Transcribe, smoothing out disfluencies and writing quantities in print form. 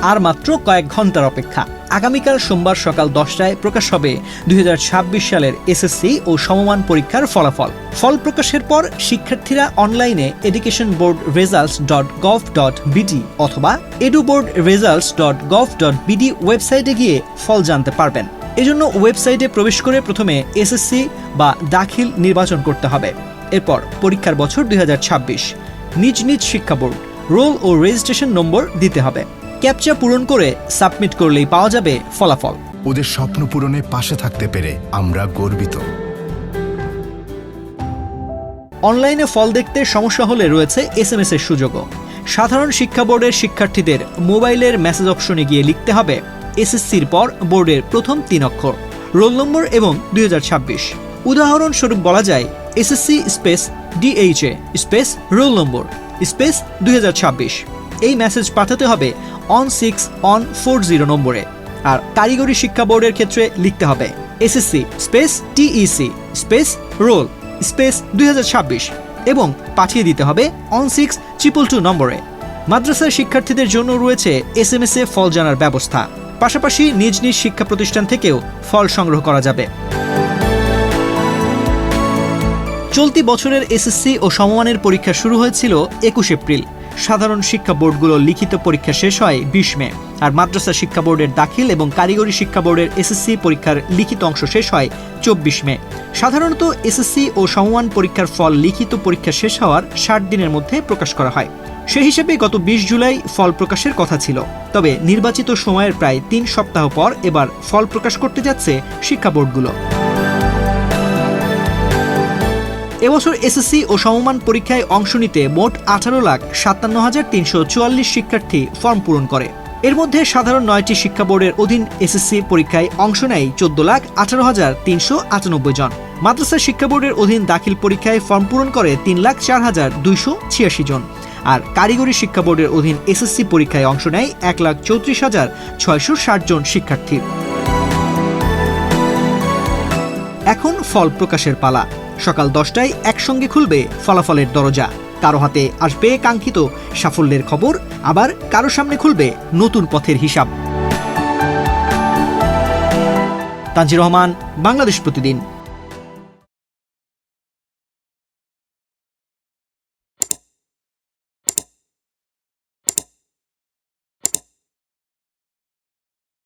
আর মাত্র কয়েক ঘন্টার অপেক্ষা। আগামীকাল সোমবার সকাল 10টায় প্রকাশ হবে 2026 সালের এসএসসি ও সমমান পরীক্ষার ফলাফল। ফল প্রকাশের পর শিক্ষার্থীরা অনলাইনে educationboardresults.gov.bd অথবা eduboardresults.gov.bd ওয়েবসাইটে গিয়ে ফল জানতে পারবেন। এজন্য ওয়েবসাইটে প্রবেশ করে প্রথমে এসএসসি বা দাখিল নির্বাচন করতে হবে। এরপর পরীক্ষার বছর 2026, নিজ নিজ শিক্ষা বোর্ড, রোল ও রেজিস্ট্রেশন নম্বর দিতে হবে। ক্যাপচা পূরণ করে সাবমিট করলেই পাওয়া যাবে ফলাফল। ওদের স্বপ্ন পূরণে পাশে থাকতে পেরে আমরা গর্বিত। অনলাইনে ফল দেখতে সমস্যা হলে রয়েছে এসএমএস এর সুযোগও। সাধারণ শিক্ষা বোর্ডের শিক্ষার্থীদের মোবাইলের মেসেজ অপশনে গিয়ে লিখতে হবে এসএসসির পর বোর্ডের প্রথম 3 অক্ষর, রোল নম্বর এবং 2026। উদাহরণস্বরূপ বলা যায় SSC space DHA space roll number space 2026। এই মেসেজ পাঠাতে হবে 16-140 নম্বরে। আর কারিগরি শিক্ষা বোর্ডের ক্ষেত্রে লিখতে হবে SSC space TEC space role space 2026 এবং পাঠিয়ে দিতে হবে 16-222 নম্বরে। মাদ্রাসার শিক্ষার্থীদের জন্য রয়েছে এসএমএস এ ফল জানার ব্যবস্থা। পাশাপাশি নিজ নিজ শিক্ষা প্রতিষ্ঠান থেকেও ফল সংগ্রহ করা যাবে। চলতি বছরের এসএসসি ও সমমানের পরীক্ষা শুরু হয়েছিল 21 এপ্রিল। সাধারণ শিক্ষা বোর্ডগুলোর লিখিত পরীক্ষা শেষ হয় 20 মে, আর মাদ্রাসা শিক্ষা বোর্ডের দাখিল এবং কারিগরি শিক্ষা বোর্ডের এসএসসি পরীক্ষার লিখিত অংশ শেষ হয় 24 মে। সাধারণত এসএসসি ও সমমান পরীক্ষার ফল লিখিত পরীক্ষা শেষ হওয়ার 60 দিনের মধ্যে প্রকাশ করা হয়। সেই হিসেবে গত 20 জুলাই ফল প্রকাশের কথা ছিল। তবে নির্বাচিত সময়ের প্রায় 3 সপ্তাহ পর এবার ফল প্রকাশ করতে যাচ্ছে শিক্ষা বোর্ডগুলো। এবছর এসএসসি ও সমমান পরীক্ষায় অংশ নিতে মোট 18,57,344 শিক্ষার্থী ফর্ম পূরণ করে। এর মধ্যে সাধারণ 9টি শিক্ষা বোর্ডের অধীন এসএসসি পরীক্ষায় অংশ নেয় 14,18,398 জন। মাদ্রাসা শিক্ষা বোর্ডের অধীন দাখিল পরীক্ষায় ফর্ম পূরণ করে 3,04,286 জন। আর কারিগরি শিক্ষা বোর্ডের অধীন এসএসসি পরীক্ষায় অংশ নেয় 1,34,660 জন শিক্ষার্থী। এখন ফল প্রকাশের পালা। সকাল 10টায় একসঙ্গে খুলবে ফলাফলের দরজা। কারো হাতে আসবে কাঙ্ক্ষিত সাফল্যের খবর, আবার কারো সামনে খুলবে নতুন পথের হিসাব। তানজির রহমান, বাংলাদেশ প্রতিদিন।